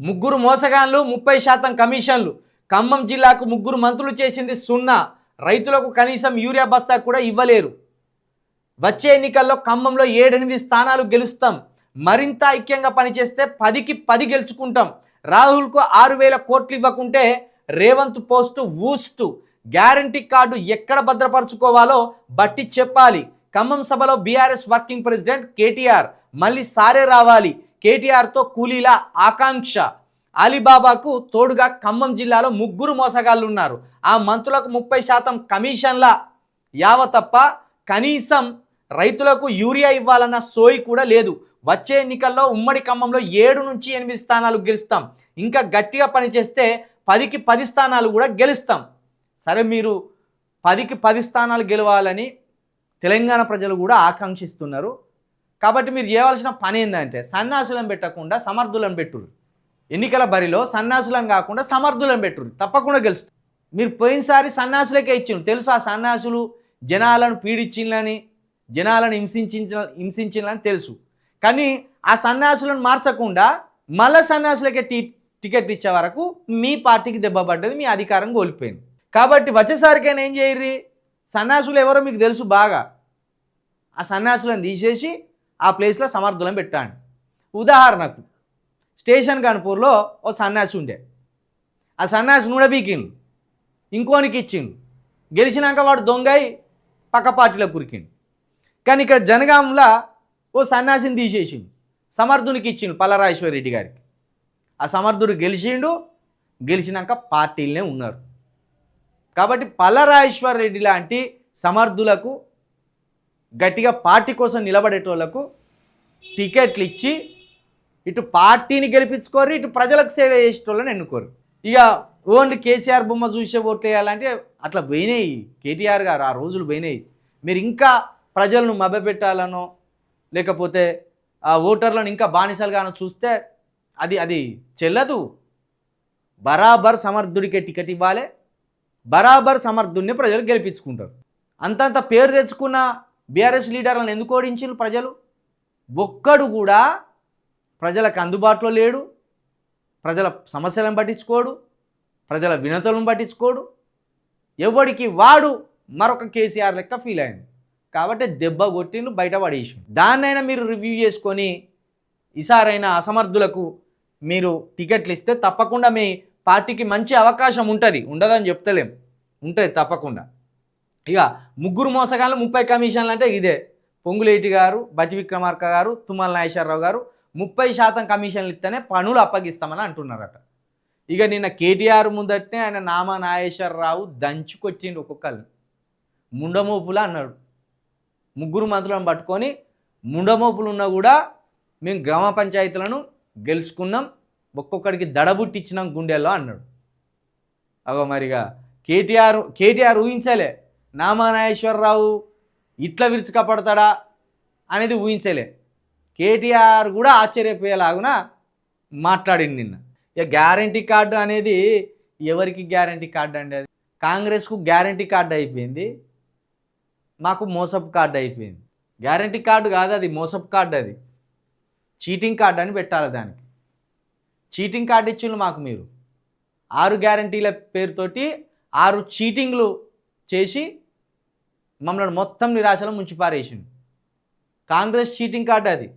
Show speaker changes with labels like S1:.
S1: ముగ్గురు మోసగాన్లు 30% కమిషన్లు. ఖమ్మం జిల్లాకు ముగ్గురు మంత్రులు చేసింది సున్నా. రైతులకు కనీసం యూరియా బస్తా కూడా ఇవ్వలేరు. వచ్చే ఎన్నికల్లో ఖమ్మంలో 7-8 స్థానాలు గెలుస్తాం. మరింత ఐక్యంగా పనిచేస్తే 10కి 10 గెలుచుకుంటాం. రాహుల్కు 6,000 కోట్లు ఇవ్వకుంటే రేవంత్ పోస్టు ఊస్టు. గ్యారంటీ కార్డు ఎక్కడ భద్రపరచుకోవాలో బట్టి చెప్పాలి. ఖమ్మం సభలో బీఆర్ఎస్ వర్కింగ్ ప్రెసిడెంట్ కేటీఆర్ మళ్ళీ సారే రావాలి. కేటీఆర్తో కూలీల ఆకాంక్ష. అలీబాబాకు తోడుగా ఖమ్మం జిల్లాలో ముగ్గురు మోసగాళ్ళు ఉన్నారు. ఆ మంత్రులకు 30% కమిషన్ల యావ తప్ప కనీసం రైతులకు యూరియా ఇవ్వాలన్న సోయి కూడా లేదు. వచ్చే ఎన్నికల్లో ఉమ్మడి ఖమ్మంలో 7-8 స్థానాలు గెలుస్తాం. ఇంకా గట్టిగా పనిచేస్తే 10కి 10 స్థానాలు కూడా గెలుస్తాం. సరే, మీరు 10కి 10 స్థానాలు గెలవాలని తెలంగాణ ప్రజలు కూడా ఆకాంక్షిస్తున్నారు. కాబట్టి మీరు చేయవలసిన పని ఏంటంటే సన్నాసులను పెట్టకుండా సమర్థులను పెట్టురు. ఎన్నికల బరిలో సన్నాసులను కాకుండా సమర్థులను పెట్టురు, తప్పకుండా గెలుస్తారు. మీరు పోయినసారి సన్నాసులకే ఇచ్చిండ్రు తెలుసు. ఆ సన్నాసులు జనాలను పీడించిందని, జనాలను హింసించిందని తెలుసు. కానీ ఆ సన్నాసులను మార్చకుండా మళ్ళీ సన్నాసులకే టికెట్ ఇచ్చే వరకు మీ పార్టీకి దెబ్బ పడ్డది, మీ అధికారం కోల్పోయింది. కాబట్టి వచ్చేసరికైనా ఏం చేయర్రి, సన్నాసులు ఎవరో మీకు తెలుసు బాగా. ఆ సన్యాసులను తీసేసి ఆ ప్లేస్లో సమర్థులను పెట్టండి. ఉదాహరణకు స్టేషన్ గన్పూర్లో ఓ సన్యాసి ఉండే. ఆ సన్యాసి నూడబీకిండు, ఇంకోనికి ఇచ్చిండు. గెలిచినాక వాడు దొంగై పక్క పార్టీలో కురికిండు. కానీ ఇక్కడ జనగాంలో ఓ సన్యాసిని తీసేసిండు, సమర్థునికి ఇచ్చిండు పల్లరాజేశ్వర రెడ్డి గారికి. ఆ సమర్థుడు గెలిచిండు, గెలిచినాక పార్టీలనే ఉన్నారు. కాబట్టి పల్లరాజేశ్వర రెడ్డి లాంటి సమర్థులకు, గట్టిగా పార్టీ కోసం నిలబడేటోళ్లకు టికెట్లు ఇచ్చి ఇటు పార్టీని గెలిపించుకోరు, ఇటు ప్రజలకు సేవ చేసేటోళ్ళని ఎన్నుకోరు. ఇక ఓన్లీ కేసీఆర్ బొమ్మ చూసే ఓట్లు వేయాలంటే అట్లా పోయినాయి. కేటీఆర్ గారు ఆ రోజులు పోయినాయి. మీరు ఇంకా ప్రజలను మభ్యపెట్టాలనో లేకపోతే ఆ ఓటర్లను ఇంకా బానిసలుగానో చూస్తే అది చెల్లదు. బరాబర్ సమర్థుడికే టికెట్ ఇవ్వాలి, బరాబర్ సమర్థుడిని ప్రజలు గెలిపించుకుంటారు. అంతంత పేరు తెచ్చుకున్న బీఆర్ఎస్ లీడర్లను ఎందుకు ఓడించారు ప్రజలు? ఒక్కడు కూడా ప్రజలకు అందుబాటులో లేడు, ప్రజల సమస్యలను పట్టించుకోడు, ప్రజల వినతులను పట్టించుకోడు. ఎవడికి వాడు మరొక కేసీఆర్ లెక్క ఫీల్ అయ్యాడు. కాబట్టి దెబ్బ కొట్టిండు, బయట పడేసి. దాన్నైనా మీరు రివ్యూ చేసుకొని ఈసారైనా అసమర్థులకు మీరు టికెట్లు ఇస్తే తప్పకుండా మీ పార్టీకి మంచి అవకాశం ఉంటుంది. ఉండదని చెప్తలేం, ఉంటుంది తప్పకుండా. ఇక ముగ్గురు మోసగాళ్ళు 30 కమిషన్లు అంటే ఇదే. పొంగులేటి గారు, బట్టి విక్రమార్క గారు, తుమ్మల నాగేశ్వరరావు గారు 30% కమిషన్లు ఇస్తేనే పనులు అప్పగిస్తామని అంటున్నారట. ఇక నిన్న కేటీఆర్ ముందటనే ఆయన నామా నాగేశ్వరరావు దంచుకొచ్చిండు. ఒక్కొక్కరిని ముండమోపులా అన్నాడు. ముగ్గురు మంత్రులను పట్టుకొని ముండమోపులు ఉన్నా కూడా మేము గ్రామ పంచాయతీలను గెలుచుకున్నాం, ఒక్కొక్కడికి దడబుట్టిచ్చినాం గుండెల్లో అన్నాడు. అగో మరిగా కేటీఆర్ ఊహించలే నామా నాగేశ్వరరావు ఇట్లా విరుచుకపడతాడా అనేది ఊహించలే. కేటీఆర్ కూడా ఆశ్చర్యపోయేలాగున మాట్లాడింది నిన్న. ఇక గ్యారంటీ కార్డు అనేది ఎవరికి గ్యారంటీ కార్డు అండి? అది కాంగ్రెస్కు గ్యారంటీ కార్డు అయిపోయింది, మాకు మోసపు కార్డు అయిపోయింది. గ్యారంటీ కార్డు కాదు అది, మోసపు కార్డు. అది చీటింగ్ కార్డు అని పెట్టాలి. దానికి చీటింగ్ కార్డు ఇచ్చిండ్రు మాకు. మీరు 6 గ్యారంటీల పేరుతోటి 6 చీటింగ్లు చేసి మమ్మల్ని మొత్తం నిరాశలో ముంచిపారేసింది. కాంగ్రెస్ చీటింగ్ కార్డు అది.